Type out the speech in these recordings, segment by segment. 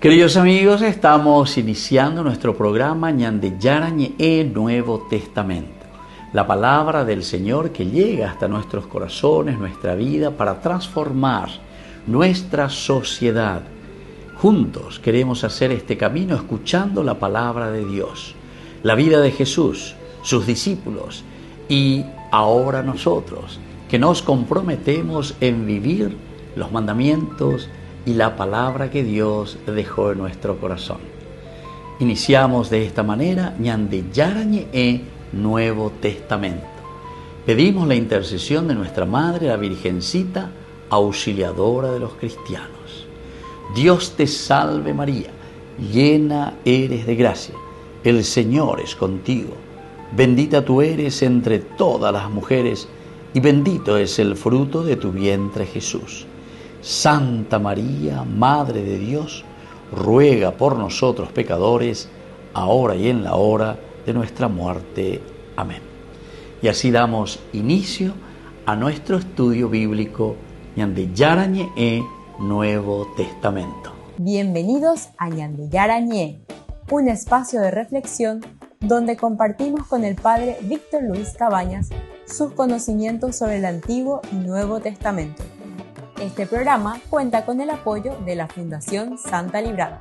Queridos amigos, estamos iniciando nuestro programa Ñande Yarañe Nuevo Testamento. La palabra del Señor que llega hasta nuestros corazones, nuestra vida, para transformar nuestra sociedad. Juntos queremos hacer este camino escuchando la palabra de Dios, la vida de Jesús, sus discípulos y ahora nosotros, que nos comprometemos en vivir los mandamientos y la palabra que Dios dejó en nuestro corazón. Iniciamos de esta manera Ñande Yarañe Nuevo Testamento. Pedimos la intercesión de nuestra Madre, la Virgencita, auxiliadora de los cristianos. Dios te salve María, llena eres de gracia, el Señor es contigo. Bendita tú eres entre todas las mujeres y bendito es el fruto de tu vientre Jesús. Santa María, Madre de Dios, ruega por nosotros pecadores, ahora y en la hora de nuestra muerte. Amén. Y así damos inicio a nuestro estudio bíblico Ñande Yarañe Nuevo Testamento. Bienvenidos a Ñande Yarañe, un espacio de reflexión donde compartimos con el Padre Víctor Luis Cabañas sus conocimientos sobre el Antiguo y Nuevo Testamento. Este programa cuenta con el apoyo de la Fundación Santa Librada.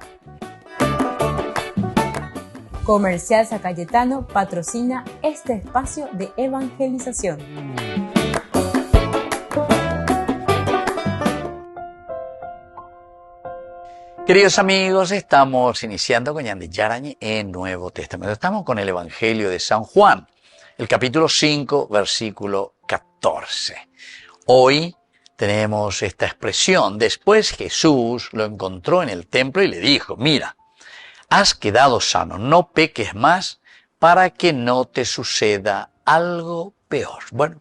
Comercial San Cayetano patrocina este espacio de evangelización. Queridos amigos, estamos iniciando con Ñande Yarañe Nuevo Testamento. Estamos con el Evangelio de San Juan, el capítulo 5, versículo 14. Hoy tenemos esta expresión. Después Jesús lo encontró en el templo y le dijo: mira, has quedado sano, no peques más para que no te suceda algo peor. Bueno,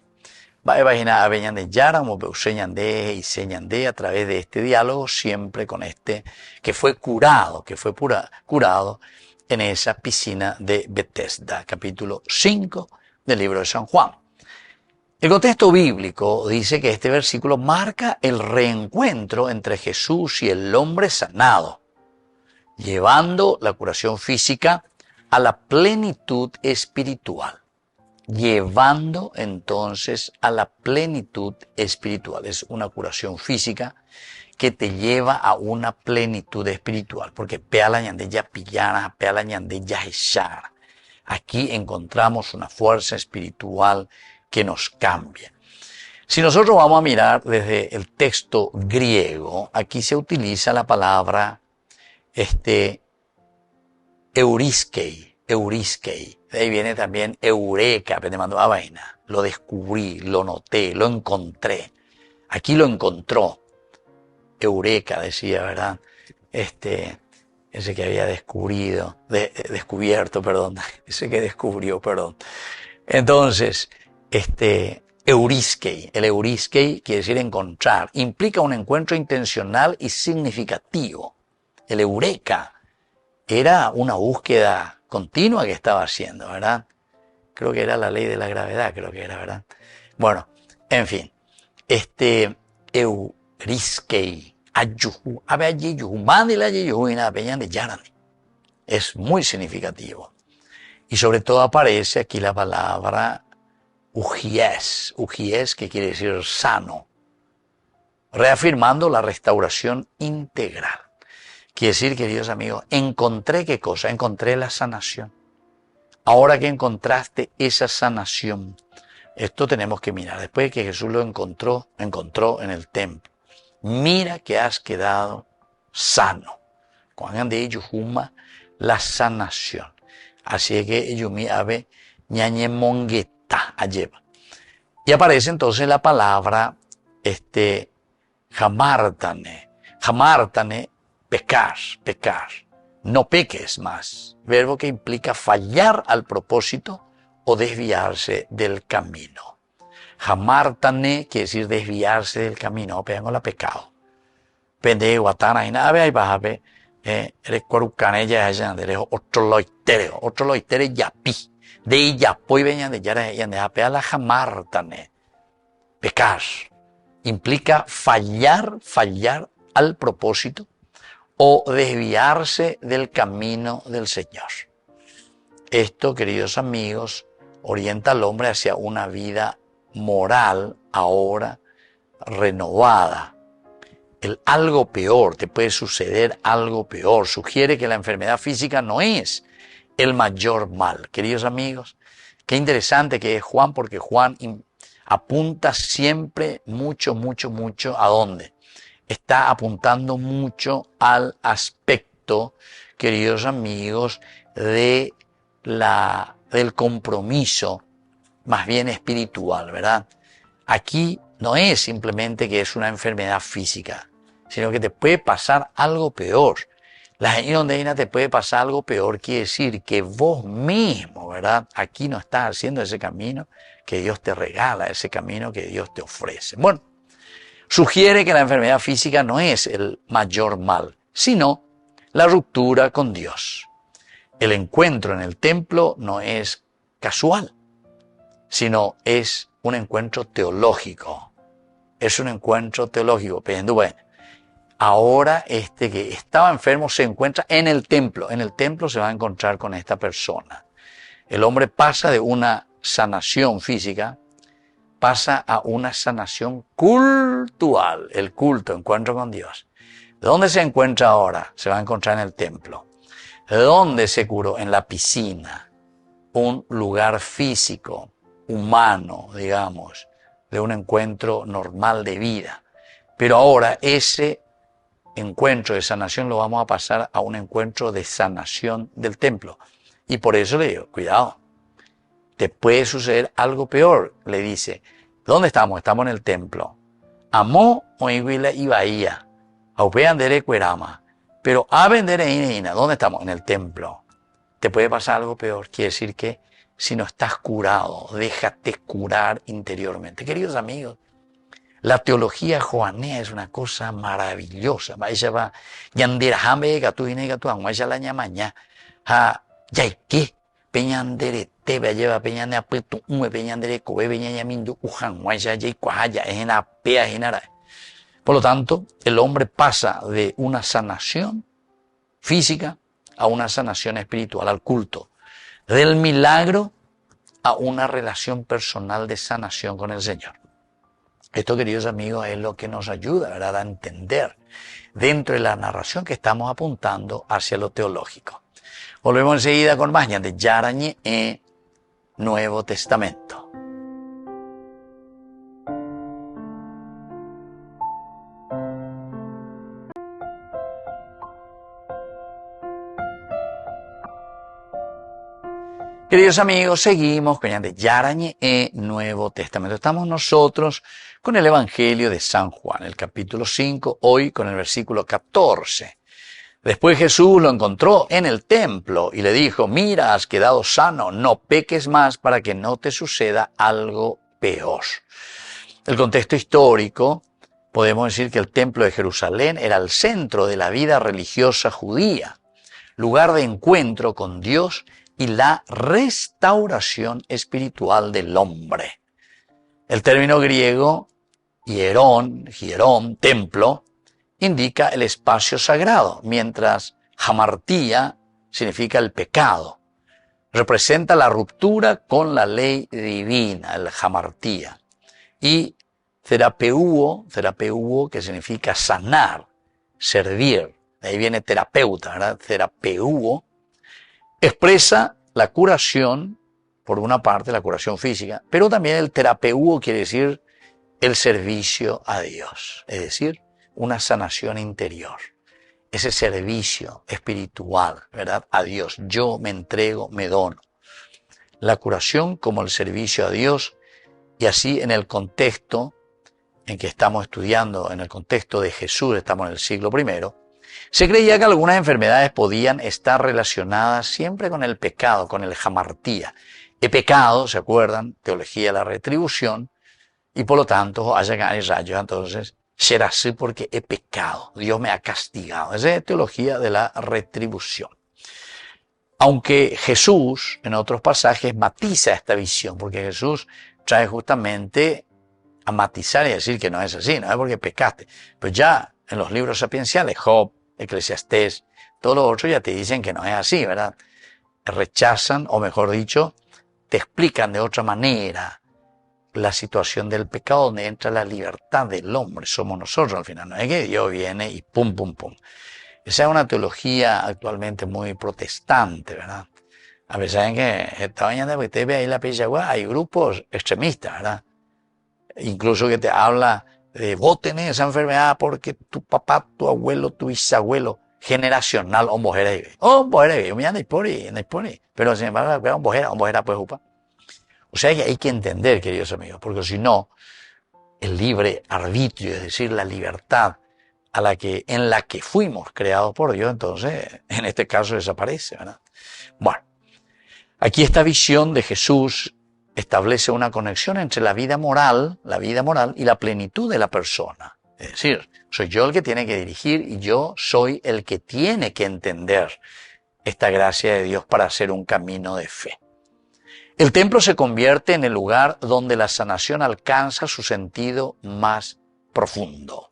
va a imaginar a Ñande Yarañe, Ñande y Ñande a través de este diálogo, siempre con este que fue curado en esa piscina de Betesda, capítulo 5 del libro de San Juan. El contexto bíblico dice que este versículo marca el reencuentro entre Jesús y el hombre sanado, llevando la curación física a la plenitud espiritual. Llevando entonces a la plenitud espiritual. Es una curación física que te lleva a una plenitud espiritual, porque peala ñande ya pillana, peala ñande ya echar. Aquí encontramos una fuerza espiritual que nos cambia. Si nosotros vamos a mirar desde el texto griego, aquí se utiliza la palabra euriskei. De ahí viene también eureka, vaina. Lo descubrí, lo noté, lo encontré. Aquí lo encontró. Eureka decía, ¿verdad? Ese que había descubierto, ese que descubrió, perdón. Entonces, euriskei, el euriskei quiere decir encontrar, implica un encuentro intencional y significativo. El eureka era una búsqueda continua que estaba haciendo, ¿verdad? Creo que era la ley de la gravedad, ¿verdad? Bueno, en fin, euriskei, ayuhu, es muy significativo. Y sobre todo aparece aquí la palabra ujies, que quiere decir sano, reafirmando la restauración integral. Quiere decir, queridos amigos, encontré ¿qué cosa? Encontré la sanación. Ahora que encontraste esa sanación, esto tenemos que mirar. Después de que Jesús lo encontró en el templo. Mira que has quedado sano. Cuando de ellos la sanación. Así que Yumi Abe ñañe mongueta alleva. Y aparece entonces la palabra jamártane. Jamártane, pecar. No peques más. Verbo que implica fallar al propósito o desviarse del camino. Jamártane quiere decir desviarse del camino. Pegan la pecado. Pende guatana y nave y bajabe. Eres cuarucane ya eres otro loitere yapi. De yapoy veñan de yara y de la jamártane. Pecar implica fallar al propósito o desviarse del camino del Señor. Esto, queridos amigos, orienta al hombre hacia una vida moral ahora renovada. El algo peor, te puede suceder algo peor, sugiere que la enfermedad física no es el mayor mal. Queridos amigos, qué interesante que es Juan, porque Juan apunta siempre mucho ¿a dónde? Está apuntando mucho al aspecto, queridos amigos, del compromiso más bien espiritual, ¿verdad? Aquí no es simplemente que es una enfermedad física, sino que te puede pasar algo peor. La geniondeína te puede pasar algo peor, quiere decir que vos mismo, ¿verdad? Aquí no estás haciendo ese camino que Dios te regala, ese camino que Dios te ofrece. Bueno, sugiere que la enfermedad física no es el mayor mal, sino la ruptura con Dios. El encuentro en el templo no es casual, sino es un encuentro teológico. Es un encuentro teológico, pensando, bueno, ahora este que estaba enfermo se encuentra en el templo. En el templo se va a encontrar con esta persona. El hombre pasa de una sanación física, pasa a una sanación cultural. El culto, encuentro con Dios. ¿Dónde se encuentra ahora? Se va a encontrar en el templo. ¿Dónde se curó? En la piscina. Un lugar físico, humano, digamos, de un encuentro normal de vida. Pero ahora ese encuentro de sanación lo vamos a pasar a un encuentro de sanación del templo. Y por eso le digo, cuidado, te puede suceder algo peor. Le dice, ¿dónde estamos? Estamos en el templo. Amó oiguila y bahía, aupeandere cuerama, pero a vender ina. ¿Dónde estamos? En el templo. Te puede pasar algo peor. Quiere decir que si no estás curado, déjate curar interiormente. Queridos amigos, la teología joanea es una cosa maravillosa. Ella va, yandirajame gatuine gatuan, ella la ñamaña, ha, yaike, peñandere tebe lleva peñane apetu, peñandere kobe peñañamindu, ujan, ella yaikuaya, es en apea, genara. Por lo tanto, el hombre pasa de una sanación física a una sanación espiritual, al culto. Del milagro a una relación personal de sanación con el Señor. Esto, queridos amigos, es lo que nos ayuda, ¿verdad?, a entender dentro de la narración que estamos apuntando hacia lo teológico. Volvemos enseguida con más de Yarañe en Nuevo Testamento. Queridos amigos, seguimos con Yarañe en Nuevo Testamento. Estamos nosotros con el Evangelio de San Juan, el capítulo 5, hoy con el versículo 14. Después Jesús lo encontró en el templo y le dijo, mira, has quedado sano, no peques más para que no te suceda algo peor. El contexto histórico, podemos decir que el templo de Jerusalén era el centro de la vida religiosa judía, lugar de encuentro con Dios y la restauración espiritual del hombre. El término griego, hierón, templo, indica el espacio sagrado, mientras hamartía significa el pecado. Representa la ruptura con la ley divina, el hamartía. Y terapeuo, que significa sanar, servir. De ahí viene terapeuta, ¿verdad? Terapeuo expresa la curación, por una parte la curación física, pero también el terapeuo quiere decir el servicio a Dios, es decir, una sanación interior, ese servicio espiritual, ¿verdad?, a Dios. Yo me entrego, me dono. La curación como el servicio a Dios, y así en el contexto en que estamos estudiando, en el contexto de Jesús, estamos en el siglo I, se creía que algunas enfermedades podían estar relacionadas siempre con el pecado, con el hamartía. El pecado, ¿se acuerdan? Teología de la retribución, y por lo tanto, haya rayos, entonces, será así porque he pecado, Dios me ha castigado. Esa es teología de la retribución. Aunque Jesús, en otros pasajes, matiza esta visión, porque Jesús trae justamente a matizar y decir que no es así, no es porque pecaste. Pero ya en los libros sapienciales, Job, Eclesiastés, todos los otros ya te dicen que no es así, ¿verdad? Rechazan, o mejor dicho, te explican de otra manera la situación del pecado, donde entra la libertad del hombre. Somos nosotros al final, no es que Dios viene y pum, pum, pum. Esa es una teología actualmente muy protestante, ¿verdad? A pesar de que esta mañana que usted ve ahí la Pechagua, hay grupos extremistas, ¿verdad? Incluso que te habla de vos tenés esa enfermedad porque tu papá, tu abuelo, tu bisabuelo, generacional, pero sin embargo, pues, o sea que hay que entender, queridos amigos, porque si no, el libre arbitrio, es decir, la libertad en la que fuimos creados por Dios, entonces, en este caso desaparece, ¿verdad? Bueno, aquí esta visión de Jesús establece una conexión entre la vida moral y la plenitud de la persona. Es decir, soy yo el que tiene que dirigir y yo soy el que tiene que entender esta gracia de Dios para hacer un camino de fe. El templo se convierte en el lugar donde la sanación alcanza su sentido más profundo.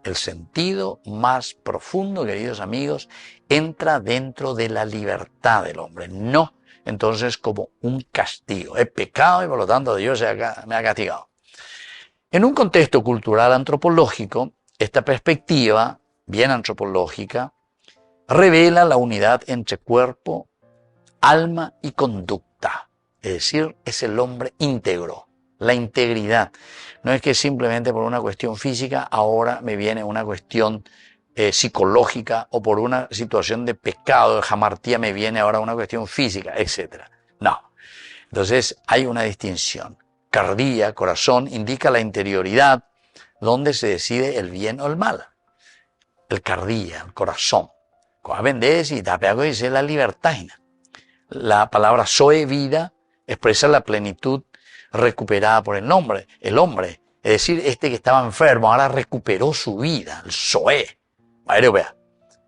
El sentido más profundo, queridos amigos, entra dentro de la libertad del hombre, no entonces como un castigo. He pecado y por lo tanto Dios me ha castigado. En un contexto cultural antropológico, esta perspectiva, bien antropológica, revela la unidad entre cuerpo, alma y conducta. Es decir, es el hombre íntegro, la integridad. No es que simplemente por una cuestión física ahora me viene una cuestión psicológica o por una situación de pecado, de jamartía me viene ahora una cuestión física, etc. No. Entonces hay una distinción. Cardía, corazón, indica la interioridad donde se decide el bien o el mal. El cardía, el corazón. Cuando vendés y tapeago dice la libertad. La palabra zoe, vida, expresa la plenitud recuperada por el hombre. Es decir, este que estaba enfermo ahora recuperó su vida, el zoe.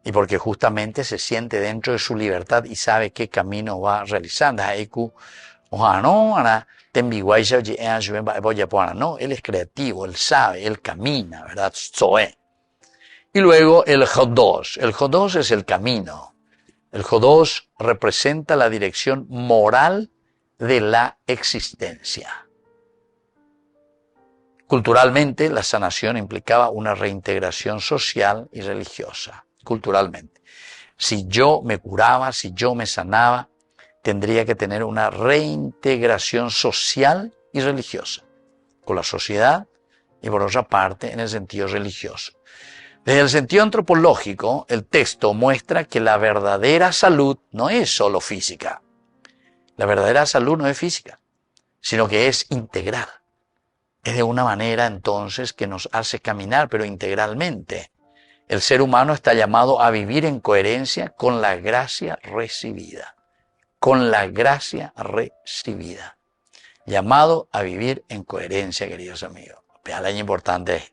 Y porque justamente se siente dentro de su libertad y sabe qué camino va realizando. No, él es creativo, él sabe, él camina, ¿verdad? Zoe. Y luego el Jodos. El Jodos es el camino. El Jodos representa la dirección moral de la existencia. Culturalmente, la sanación implicaba una reintegración social y religiosa. Culturalmente. Si yo me curaba, si yo me sanaba, tendría que tener una reintegración social y religiosa con la sociedad y por otra parte en el sentido religioso. Desde el sentido antropológico, el texto muestra que la verdadera salud no es solo física. La verdadera salud no es física, sino que es integral. Es de una manera entonces que nos hace caminar, pero integralmente. El ser humano está llamado a vivir en coherencia con la gracia recibida. Con la gracia recibida. Llamado a vivir en coherencia, queridos amigos. Vean lo importante es.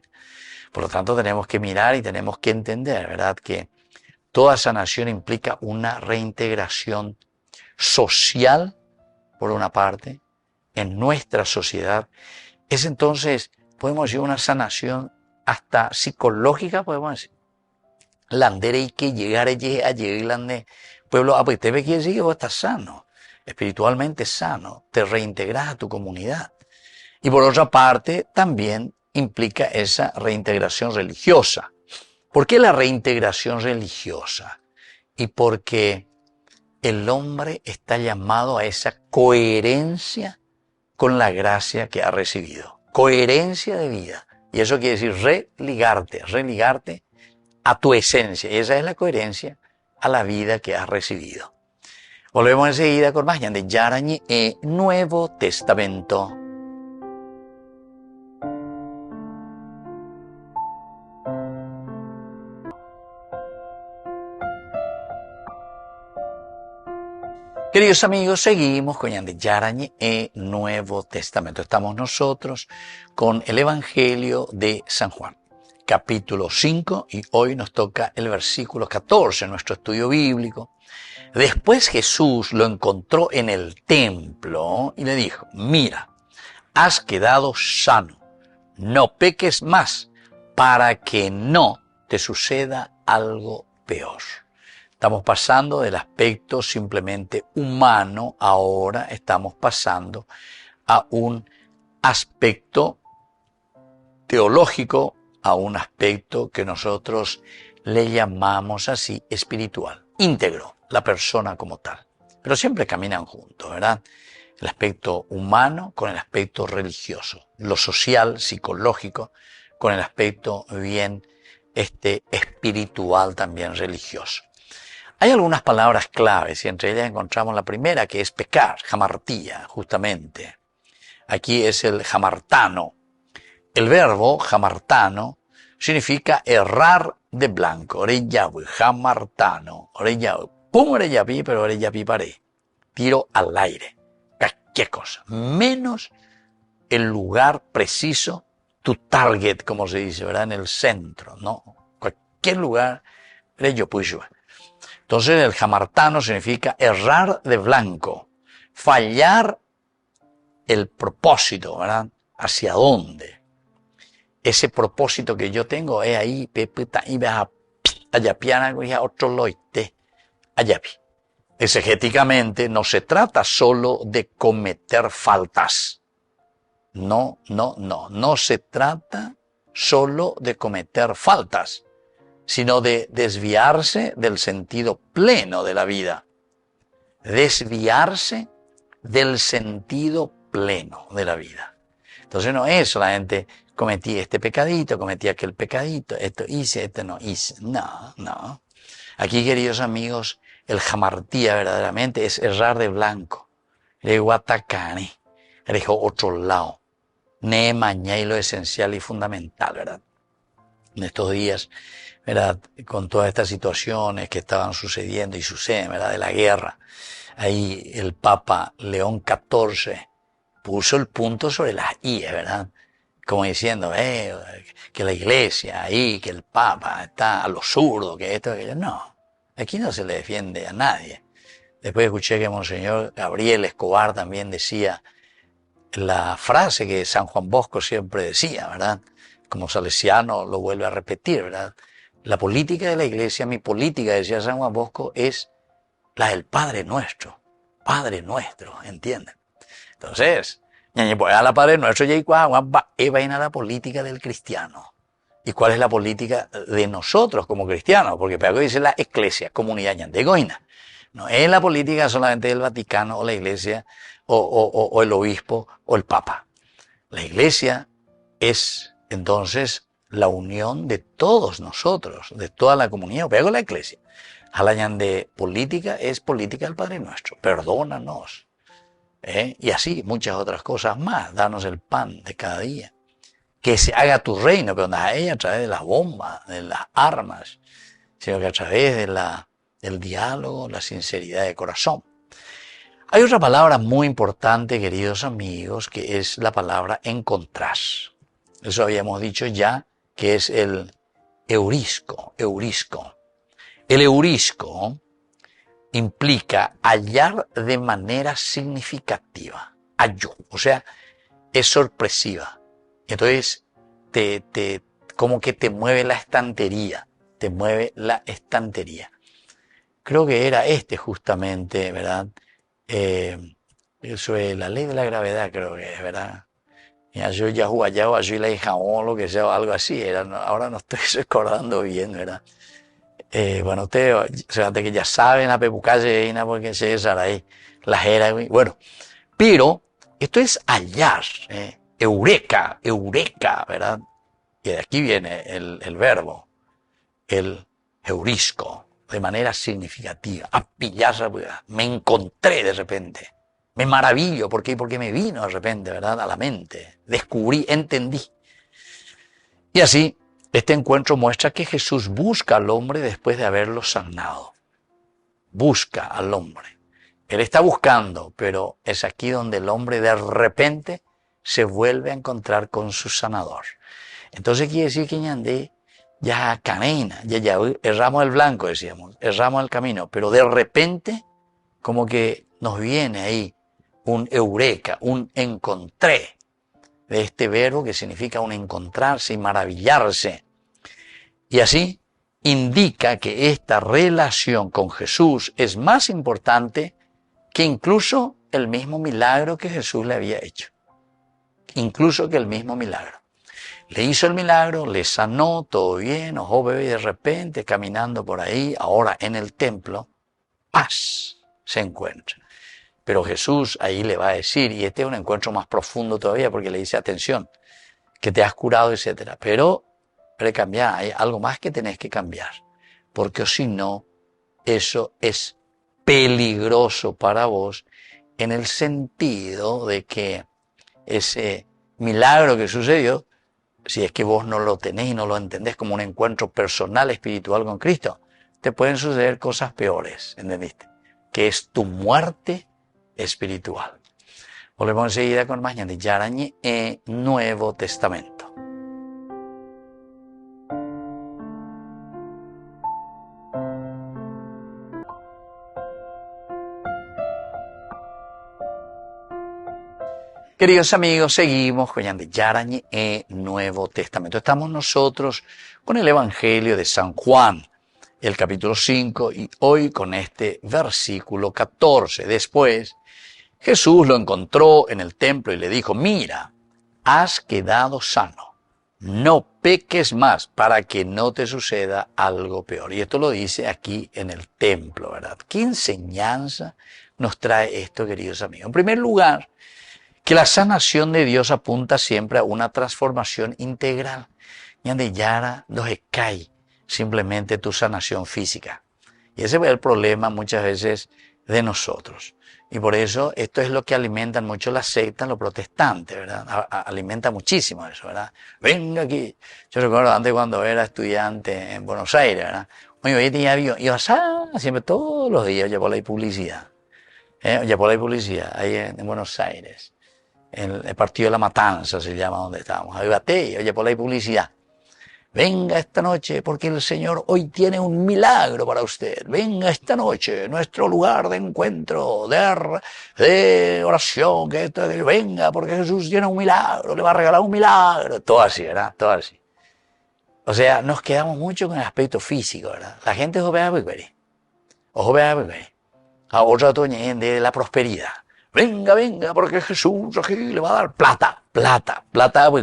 Por lo tanto, tenemos que mirar y tenemos que entender, ¿verdad?, que toda sanación implica una reintegración social, por una parte, en nuestra sociedad. Es entonces, podemos decir, una sanación hasta psicológica, podemos decir. Landere y que llegar allí, pueblo, pues te ve que decir que vos estás sano, espiritualmente sano, te reintegras a tu comunidad. Y por otra parte, también implica esa reintegración religiosa. ¿Por qué la reintegración religiosa? Y porque el hombre está llamado a esa coherencia con la gracia que ha recibido. Coherencia de vida. Y eso quiere decir religarte a tu esencia. Y esa es la coherencia a la vida que has recibido. Volvemos enseguida con más de Yarañi e Nuevo Testamento. Queridos amigos, seguimos con Yarañi e Nuevo Testamento. Estamos nosotros con el Evangelio de San Juan, capítulo 5, y hoy nos toca el versículo 14 en nuestro estudio bíblico. Después Jesús lo encontró en el templo y le dijo: mira, has quedado sano, no peques más para que no te suceda algo peor. Estamos pasando del aspecto simplemente humano, ahora estamos pasando a un aspecto teológico, a un aspecto que nosotros le llamamos así espiritual, íntegro, la persona como tal. Pero siempre caminan juntos, ¿verdad? El aspecto humano con el aspecto religioso, lo social, psicológico, con el aspecto bien espiritual también religioso. Hay algunas palabras claves y entre ellas encontramos la primera que es pecar, hamartía, justamente. Aquí es el hamartano. El verbo hamartano significa errar de blanco, orellavi, hamartano, orellavi. Pongo orellavi, pero orellavi paré. Tiro al aire. Cualquier cosa, menos el lugar preciso, tu target, como se dice, ¿verdad? En el centro, ¿no? Cualquier lugar, entonces el hamartano significa errar de blanco, fallar el propósito, ¿verdad? ¿Hacia dónde? Ese propósito que yo tengo es ahí, pepita, y vas a piana, otro loite, ayapi. Exegéticamente no se trata solo de cometer faltas. No se trata solo de cometer faltas, sino de desviarse del sentido pleno de la vida. Desviarse del sentido pleno de la vida. Entonces no es solamente cometí este pecadito, cometí aquel pecadito, esto hice, esto no hice. No. Aquí, queridos amigos, el hamartía verdaderamente es errar de blanco. Reguatacane, dejó otro lado. Ne mañana y lo esencial y fundamental, ¿verdad? En estos días, ¿verdad? Con todas estas situaciones que estaban sucediendo y suceden, ¿verdad? De la guerra. Ahí el Papa León XIV puso el punto sobre las IES, ¿verdad? Como diciendo, que la iglesia ahí, que el Papa está a lo zurdo, que esto, aquello. No, aquí no se le defiende a nadie. Después escuché que Monseñor Gabriel Escobar también decía la frase que San Juan Bosco siempre decía, ¿verdad? Como salesiano lo vuelve a repetir, ¿verdad? La política de la iglesia, mi política, decía San Juan Bosco, es la del Padre Nuestro, ¿entienden? Entonces, a la Padre Nuestro, vaina la política del cristiano. ¿Y cuál es la política de nosotros como cristianos? Porque Pedro dice la Iglesia, comunidad yandegoina. No es la política solamente del Vaticano o la Iglesia o el obispo o el Papa. La Iglesia es entonces la unión de todos nosotros, de toda la comunidad. Pego la Iglesia. Hablan de política, es política del Padre Nuestro. Perdónanos. Y así muchas otras cosas más. Danos el pan de cada día. Que se haga tu reino, pero no a ella a través de las bombas, de las armas, sino que a través del diálogo, la sinceridad de corazón. Hay otra palabra muy importante, queridos amigos, que es la palabra encontrar. Eso habíamos dicho ya, que es el eurisco. El eurisco implica hallar de manera significativa. Hallo, o sea, es sorpresiva. Entonces, como que te mueve la estantería. Creo que era justamente, ¿verdad? Eso es la ley de la gravedad, creo que es, ¿verdad? Yo ya jugaba allí la hija o lo que sea, algo así. Ahora no estoy recordando bien, ¿verdad? Bueno, ustedes, que ya saben, la pepucalle, porque César ahí, la era, bueno. Pero esto es hallar, eureka, ¿verdad? Y de aquí viene el verbo, el eurisco, de manera significativa. A pillar, me encontré de repente. Me maravillo, ¿por qué? Porque me vino de repente, ¿verdad? A la mente. Descubrí, entendí. Y así, este encuentro muestra que Jesús busca al hombre después de haberlo sanado. Busca al hombre. Él está buscando, pero es aquí donde el hombre de repente se vuelve a encontrar con su sanador. Entonces quiere decir que ya camina, ya erramos el blanco, decíamos, erramos el camino, pero de repente como que nos viene ahí un eureka, un encontré, de este verbo que significa un encontrarse y maravillarse. Y así indica que esta relación con Jesús es más importante que incluso el mismo milagro que Jesús le había hecho. Incluso que el mismo milagro. Le hizo el milagro, le sanó, todo bien, ojo bebé, y de repente caminando por ahí, ahora en el templo, paz, se encuentra. Pero Jesús ahí le va a decir, y este es un encuentro más profundo todavía, porque le dice, atención, que te has curado, etc. Pero recambiar, hay algo más que tenés que cambiar, porque si no, eso es peligroso para vos, en el sentido de que ese milagro que sucedió, si es que vos no lo tenés y no lo entendés como un encuentro personal, espiritual con Cristo, te pueden suceder cosas peores, ¿entendiste? Que es tu muerte espiritual. Volvemos enseguida con más Ñande Yarañe en Nuevo Testamento. Queridos amigos, seguimos con Ñande Yarañe en Nuevo Testamento. Estamos nosotros con el Evangelio de San Juan, el capítulo 5, y hoy con este versículo 14. Después, Jesús lo encontró en el templo y le dijo, mira, has quedado sano, no peques más para que no te suceda algo peor. Y esto lo dice aquí en el templo, ¿verdad? ¿Qué enseñanza nos trae esto, queridos amigos? En primer lugar, que la sanación de Dios apunta siempre a una transformación integral. Ñande Yara nos cae simplemente tu sanación física. Y ese es el problema muchas veces de nosotros. Y por eso esto es lo que alimentan mucho las sectas, los protestantes, ¿verdad? Alimenta muchísimo eso, ¿verdad? Venga aquí. Yo recuerdo antes cuando era estudiante en Buenos Aires, ¿verdad? Oye, hoy tenía avión, iba siempre todos los días, oye, por la publicidad. Oye, por la publicidad, ahí en Buenos Aires. El partido de la Matanza se llama donde estábamos. Ahí bate, oye, por la publicidad. Venga esta noche porque el Señor hoy tiene un milagro para usted. Venga esta noche, nuestro lugar de encuentro, de oración, venga porque Jesús tiene un milagro, le va a regalar un milagro. Todo así, ¿verdad? Todo así. O sea, nos quedamos mucho con el aspecto físico, ¿verdad? La gente joven a otra de la prosperidad. Venga, venga, porque Jesús aquí le va a dar plata,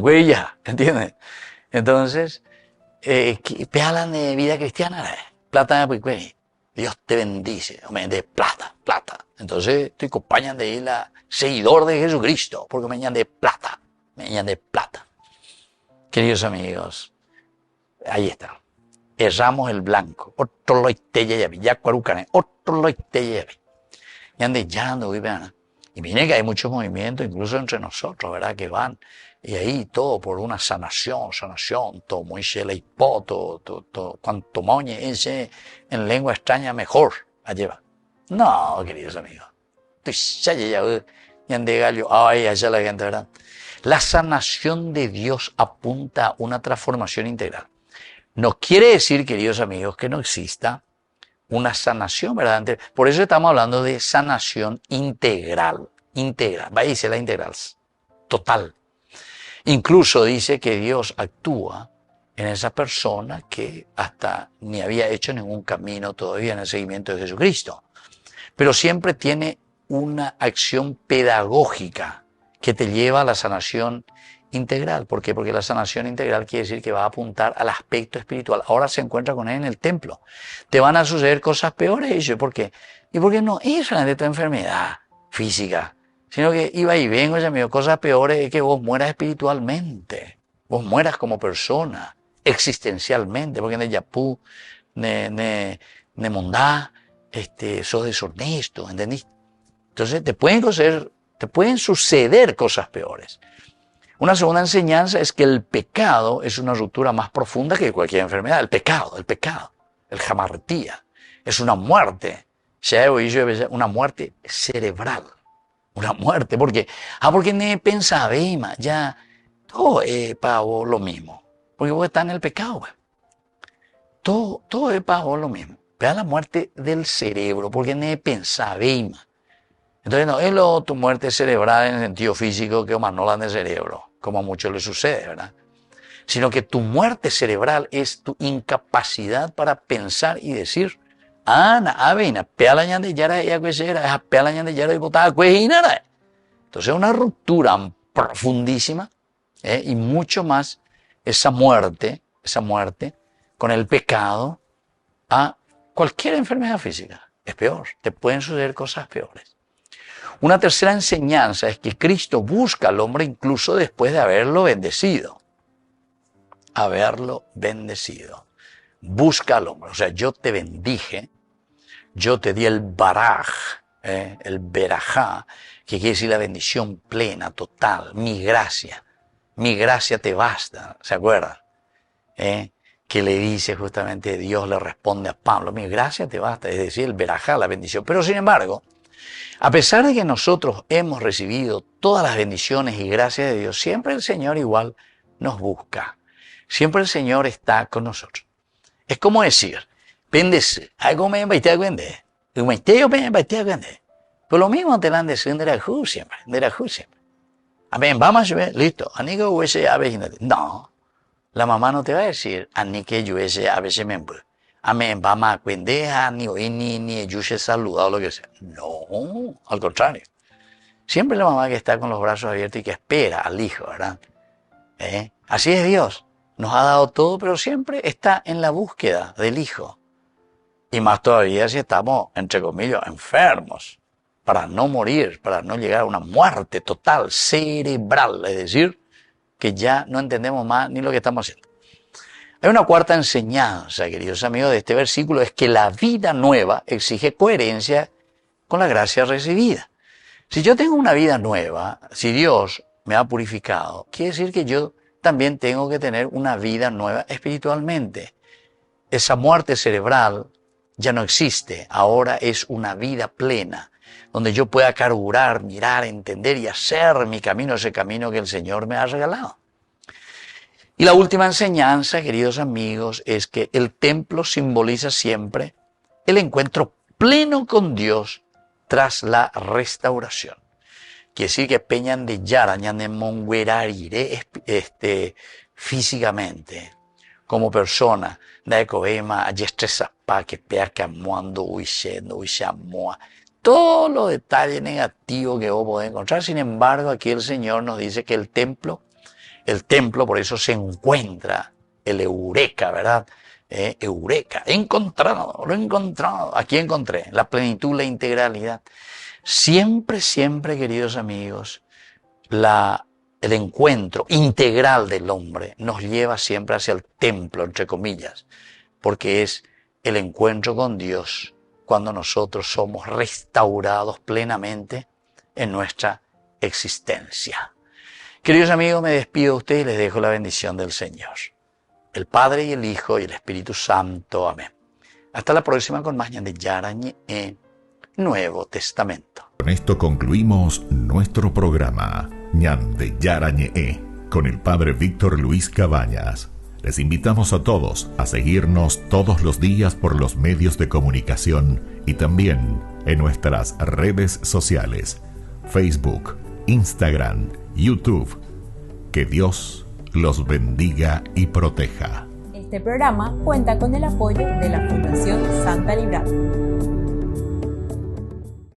huella, ¿entiendes? Entonces, ¿qué hablan de vida cristiana? Plata, Dios te bendice, de plata. Entonces, te acompañan de ir a seguidor de Jesucristo, porque me llaman de plata. Queridos amigos, ahí está. Erramos el blanco. Otro lo ya cuarucane, otro lo Ñande Yando, vean. Y miren que hay muchos movimientos, incluso entre nosotros, ¿verdad? Que van, y ahí todo por una sanación, todo muy sheleipó, todo, cuanto moñe ese en lengua extraña mejor, allá va. No, queridos amigos. Ñande Gallo, ay, allá la gente, ¿verdad? La sanación de Dios apunta a una transformación integral. No quiere decir, queridos amigos, que no exista una sanación, ¿verdad? Por eso estamos hablando de sanación integral. Va a decir la integral, total. Incluso dice que Dios actúa en esa persona que hasta ni había hecho ningún camino todavía en el seguimiento de Jesucristo. Pero siempre tiene una acción pedagógica que te lleva a la sanación integral. ¿Por qué? Porque la sanación integral quiere decir que va a apuntar al aspecto espiritual. Ahora se encuentra con él en el templo. Te van a suceder cosas peores. ¿Por qué? Y porque no es solamente tu enfermedad física, sino que iba y vengo, ya mío, cosas peores es que vos mueras espiritualmente. Vos mueras como persona, existencialmente, porque en el yapú, ne mondá, sos deshonesto, ¿entendiste? Entonces te pueden suceder cosas peores. Una segunda enseñanza es que el pecado es una ruptura más profunda que cualquier enfermedad. El pecado, el jamartía, es una muerte. Se ha oído una muerte cerebral. Una muerte, porque no pensaba, ya todo es para vos lo mismo. Porque vos estás en el pecado, güey. Todo es para vos lo mismo. Pero la muerte del cerebro, porque no pensaba, Entonces no es tu muerte cerebral en el sentido físico que más no la de cerebro, como a muchos les sucede, ¿verdad? sino que tu muerte cerebral es tu incapacidad para pensar y decir, entonces es una ruptura profundísima, y mucho más esa muerte con el pecado a cualquier enfermedad física. Es peor, te pueden suceder cosas peores. Una tercera enseñanza es que Cristo busca al hombre incluso después de haberlo bendecido. Busca al hombre. O sea, yo te bendije, yo te di el baraj, el berajá, que quiere decir la bendición plena, total, mi gracia te basta, ¿se acuerdan? Que le dice justamente, Dios le responde a Pablo, mi gracia te basta, es decir, el berajá, la bendición. Pero sin embargo, a pesar de que nosotros hemos recibido todas las bendiciones y gracias de Dios, siempre el Señor igual nos busca. Siempre el Señor está con nosotros. Es como decir, bendece, algo me va a vender, pero lo mismo te lo han decido de la Ju siempre. Amén, vamos a ver, listo. No, la mamá no te va a decir, amén, vamos a cuendeja, ni yo se saluda o lo que sea. No, al contrario. Siempre la mamá que está con los brazos abiertos y que espera al hijo, ¿verdad? Así es Dios. Nos ha dado todo, pero siempre está en la búsqueda del hijo. Y más todavía si estamos, entre comillas, enfermos, para no morir, para no llegar a una muerte total, cerebral, es decir, que ya no entendemos más ni lo que estamos haciendo. Hay una cuarta enseñanza, queridos amigos, de este versículo, es que la vida nueva exige coherencia con la gracia recibida. Si yo tengo una vida nueva, si Dios me ha purificado, quiere decir que yo también tengo que tener una vida nueva espiritualmente. Esa muerte cerebral ya no existe, ahora es una vida plena, donde yo pueda carburar, mirar, entender y hacer mi camino, ese camino que el Señor me ha regalado. Y la última enseñanza, queridos amigos, es que el templo simboliza siempre el encuentro pleno con Dios tras la restauración. Quiere decir que peñan de yara, de monguerarire, físicamente, como persona, de coema, pa que pea que amuando, huyendo, moa. Todos los detalles negativos que vos podés encontrar. Sin embargo, aquí el Señor nos dice que el templo, por eso se encuentra el eureka, ¿verdad? Eureka, lo he encontrado. Aquí encontré la plenitud, la integralidad. Siempre, queridos amigos, el encuentro integral del hombre nos lleva siempre hacia el templo, entre comillas, porque es el encuentro con Dios cuando nosotros somos restaurados plenamente en nuestra existencia. Queridos amigos, me despido de ustedes y les dejo la bendición del Señor. El Padre y el Hijo y el Espíritu Santo. Amén. Hasta la próxima con más de Yarañe en Nuevo Testamento. Con esto concluimos nuestro programa Ñan de Yarañe con el Padre Víctor Luis Cabañas. Les invitamos a todos a seguirnos todos los días por los medios de comunicación y también en nuestras redes sociales, Facebook, Instagram, YouTube. Que Dios los bendiga y proteja. Este programa cuenta con el apoyo de la Fundación Santa Librada.